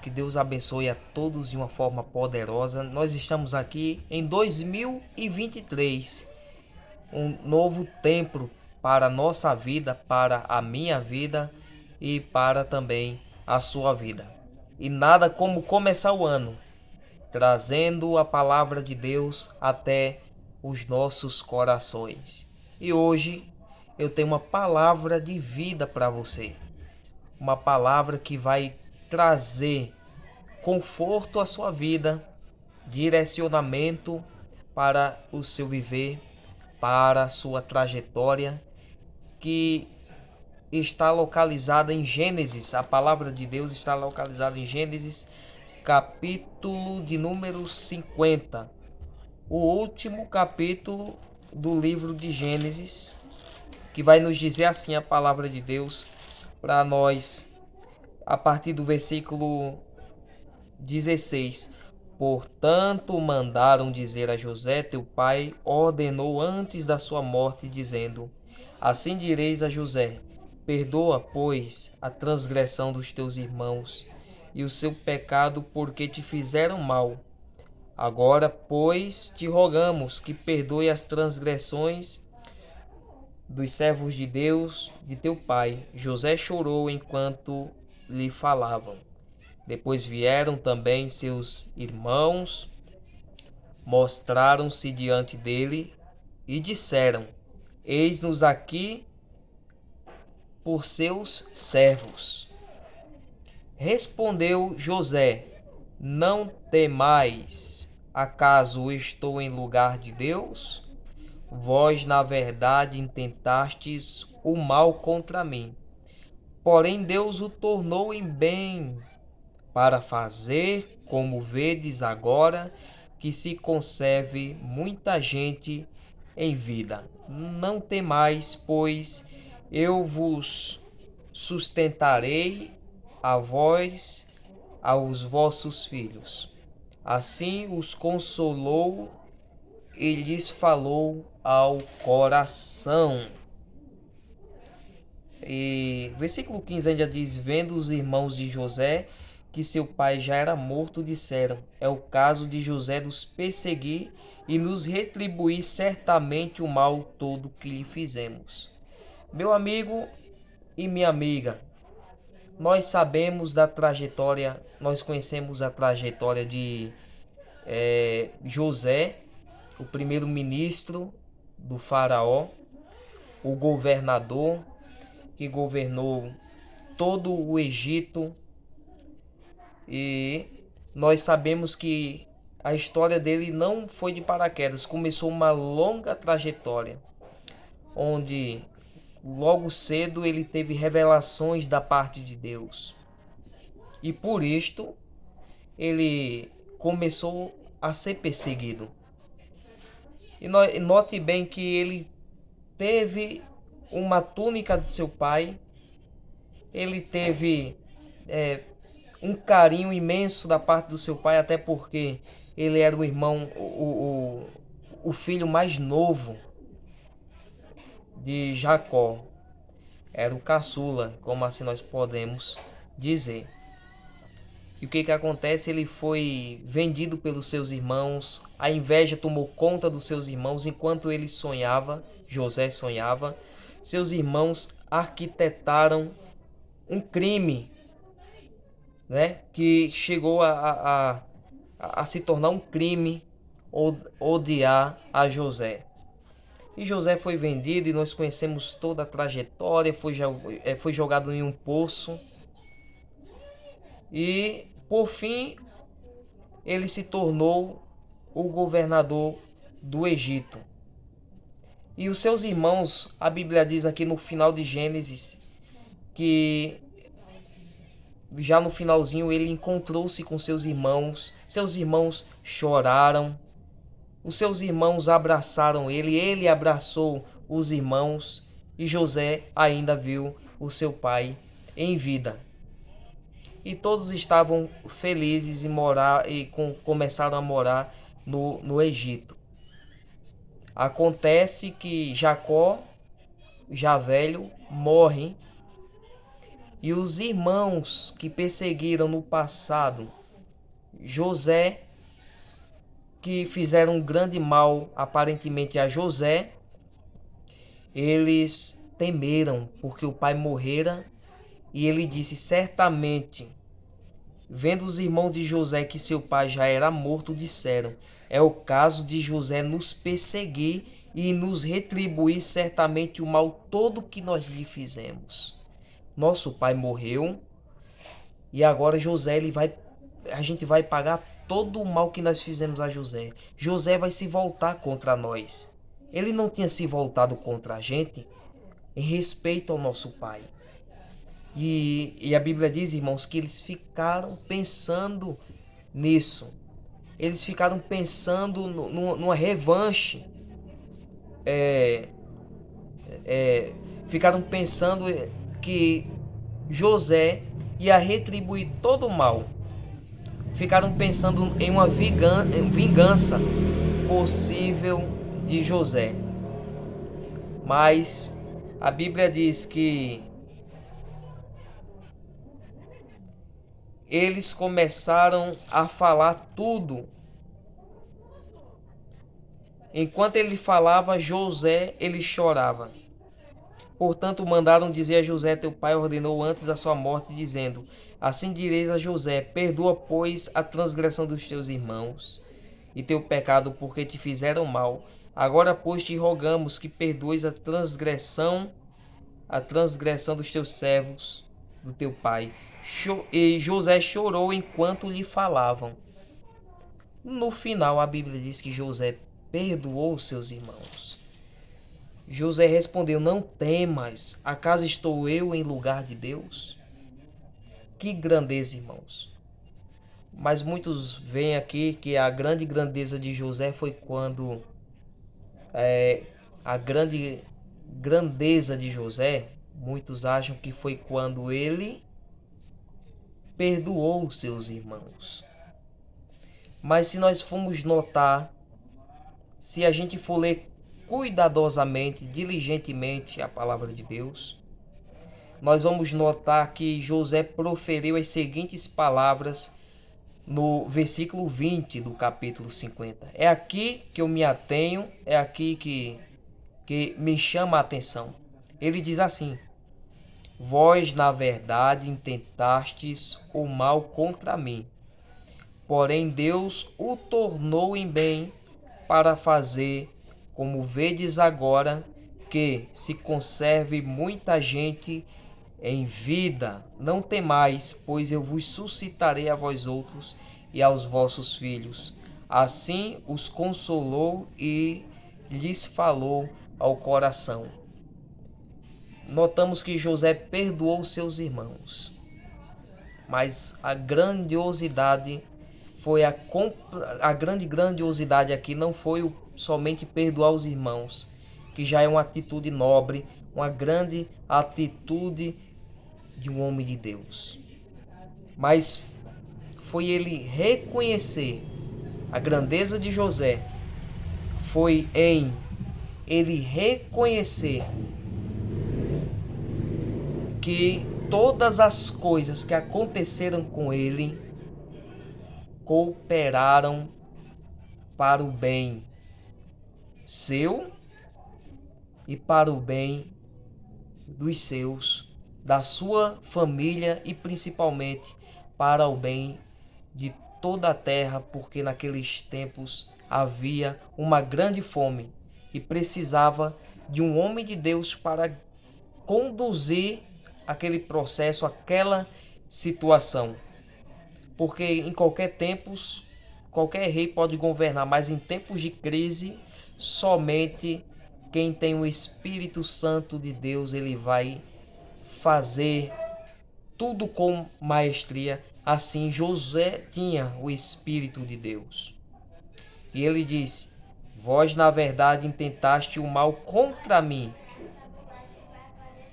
Que Deus abençoe a todos de uma forma poderosa. Nós estamos aqui em 2023, um novo tempo para a nossa vida, para a minha vida e para também a sua vida. E nada como começar o ano trazendo a palavra de Deus até os nossos corações. E hoje eu tenho uma palavra de vida para você, uma palavra que vai trazer conforto à sua vida, direcionamento para o seu viver, para a sua trajetória, que está localizada em Gênesis. A palavra de Deus está localizada em Gênesis, capítulo de número 50. O último capítulo do livro de Gênesis, que vai nos dizer assim a palavra de Deus para nós, a partir do versículo 16. Portanto, mandaram dizer a José, teu pai, ordenou antes da sua morte, dizendo: Assim direis a José: Perdoa, pois, a transgressão dos teus irmãos e o seu pecado, porque te fizeram mal. Agora, pois, te rogamos que perdoe as transgressões dos servos de Deus, de teu pai. José chorou enquanto lhe falavam. Depois vieram também seus irmãos, mostraram-se diante dele e disseram: Eis-nos aqui por seus servos. Respondeu José: Não temais, acaso estou em lugar de Deus? Vós, na verdade, intentastes o mal contra mim, porém Deus o tornou em bem, para fazer, como vedes agora, que se conserve muita gente em vida. Não temais, pois eu vos sustentarei, a vós, aos vossos filhos. Assim os consolou e lhes falou ao coração. E versículo 15 ainda diz: Vendo os irmãos de José que seu pai já era morto, disseram: É o caso de José nos perseguir e nos retribuir certamente o mal todo que lhe fizemos. Meu amigo e minha amiga, nós sabemos da trajetória, nós conhecemos a trajetória de José, o primeiro-ministro do faraó, o governador que governou todo o Egito, e nós sabemos que a história dele não foi de paraquedas, começou uma longa trajetória, onde logo cedo ele teve revelações da parte de Deus. E por isto ele começou a ser perseguido. E note bem que ele teve uma túnica de seu pai, ele teve um carinho imenso da parte do seu pai, até porque ele era o irmão, o filho mais novo de Jacó. Era o caçula, como assim nós podemos dizer. E o que acontece? Ele foi vendido pelos seus irmãos. A inveja tomou conta dos seus irmãos enquanto ele sonhava, José sonhava. Seus irmãos arquitetaram um crime, né, que chegou a se tornar um crime, odiar a José. E José foi vendido e nós conhecemos toda a trajetória, foi jogado em um poço. E, por fim, ele se tornou o governador do Egito. E os seus irmãos, a Bíblia diz aqui no final de Gênesis, que já no finalzinho ele encontrou-se com seus irmãos choraram, os seus irmãos abraçaram ele abraçou os irmãos, e José ainda viu o seu pai em vida. E todos estavam felizes começaram a morar no Egito. Acontece que Jacó, já velho, morre, E os irmãos que perseguiram no passado José, que fizeram um grande mal aparentemente a José, eles temeram porque o pai morrera, e ele disse: certamente, vendo os irmãos de José que seu pai já era morto, disseram: é o caso de José nos perseguir e nos retribuir certamente o mal todo que nós lhe fizemos. Nosso pai morreu e agora José, a gente vai pagar todo o mal que nós fizemos a José. José vai se voltar contra nós. Ele não tinha se voltado contra a gente em respeito ao nosso pai. E a Bíblia diz, irmãos, que eles ficaram pensando nisso. Eles ficaram pensando numa revanche. Ficaram pensando que José ia retribuir todo o mal. Ficaram pensando em uma vingança possível de José. Mas a Bíblia diz que eles começaram a falar tudo. Enquanto ele falava, José, ele chorava. Portanto, mandaram dizer a José: teu pai ordenou antes da sua morte, dizendo: assim direis a José: perdoa, pois, a transgressão dos teus irmãos e teu pecado, porque te fizeram mal. Agora, pois, te rogamos que perdoes a transgressão dos teus servos, do teu pai. E José chorou enquanto lhe falavam. No final, a Bíblia diz que José perdoou seus irmãos. José respondeu: não temas, acaso estou eu em lugar de Deus? Que grandeza, irmãos! Mas muitos veem aqui que a grande grandeza de José foi quando a grande grandeza de José, muitos acham que foi quando ele perdoou seus irmãos. Mas se nós formos notar, se a gente for ler cuidadosamente, diligentemente a palavra de Deus, nós vamos notar que José proferiu as seguintes palavras no versículo 20 do capítulo 50. É aqui que eu me atenho, é aqui que me chama a atenção. Ele diz assim: vós, na verdade, intentastes o mal contra mim, porém Deus o tornou em bem para fazer, como vedes agora, que se conserve muita gente em vida. Não temais, pois eu vos suscitarei a vós outros e aos vossos filhos. Assim os consolou e lhes falou ao coração. Notamos que José perdoou seus irmãos, mas a grandiosidade foi a grande grandiosidade aqui não foi somente perdoar os irmãos, que já é uma atitude nobre, uma grande atitude de um homem de Deus, mas foi ele reconhecer a grandeza de José, foi em ele reconhecer que todas as coisas que aconteceram com ele cooperaram para o bem seu e para o bem dos seus, da sua família e principalmente para o bem de toda a terra, porque naqueles tempos havia uma grande fome e precisava de um homem de Deus para conduzir aquele processo, aquela situação. Porque em qualquer tempos, qualquer rei pode governar, mas em tempos de crise, somente quem tem o Espírito Santo de Deus, ele vai fazer tudo com maestria. Assim, José tinha o Espírito de Deus. E ele disse: vós, na verdade, intentaste o mal contra mim.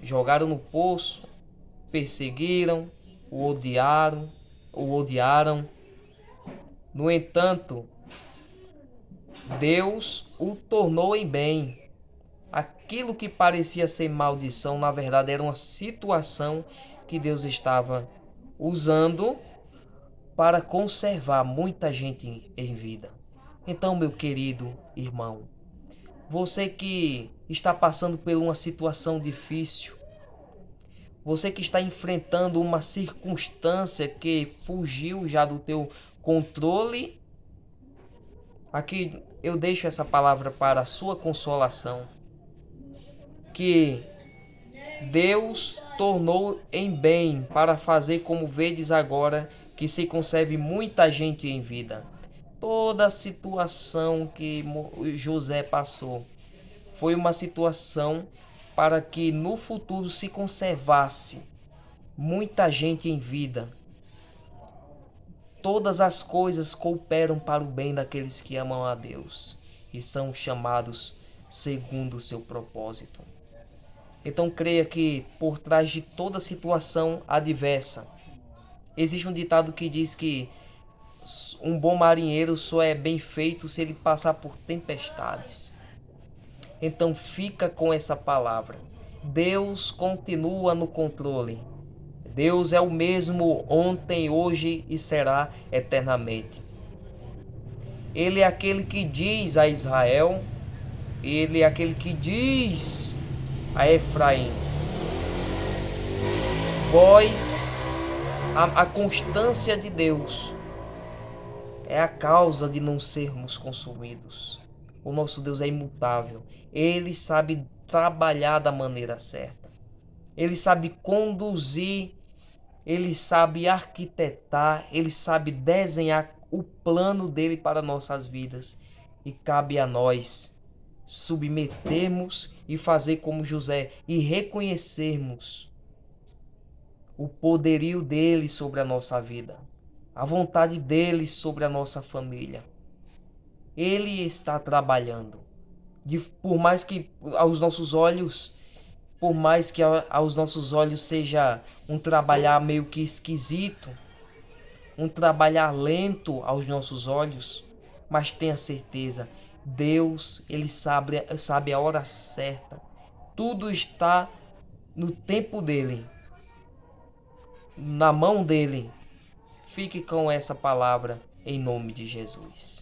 Jogaram no poço, perseguiram, o odiaram. No entanto, Deus o tornou em bem. Aquilo que parecia ser maldição, na verdade, era uma situação que Deus estava usando para conservar muita gente em vida. Então, meu querido irmão, você que está passando por uma situação difícil, você que está enfrentando uma circunstância que fugiu já do teu controle, aqui eu deixo essa palavra para a sua consolação, que Deus tornou em bem para fazer como vedes agora, que se conserve muita gente em vida. Toda a situação que José passou foi uma situação para que no futuro se conservasse muita gente em vida. Todas as coisas cooperam para o bem daqueles que amam a Deus e são chamados segundo o seu propósito. Então creia que por trás de toda situação adversa, existe um ditado que diz que um bom marinheiro só é bem feito se ele passar por tempestades. Então fica com essa palavra. Deus continua no controle. Deus é o mesmo ontem, hoje e será eternamente. Ele é aquele que diz a Israel, ele é aquele que diz a Efraim: vós, a constância de Deus é a causa de não sermos consumidos. O nosso Deus é imutável. Ele sabe trabalhar da maneira certa. Ele sabe conduzir, ele sabe arquitetar, ele sabe desenhar o plano dele para nossas vidas. E cabe a nós submetermos e fazer como José e reconhecermos o poderio dele sobre a nossa vida, a vontade dele sobre a nossa família. Ele está trabalhando. Por mais que aos nossos olhos, por mais que aos nossos olhos seja um trabalhar meio que esquisito, um trabalhar lento aos nossos olhos, mas tenha certeza, Deus, ele sabe a hora certa. Tudo está no tempo dele, na mão dele. Fique com essa palavra em nome de Jesus.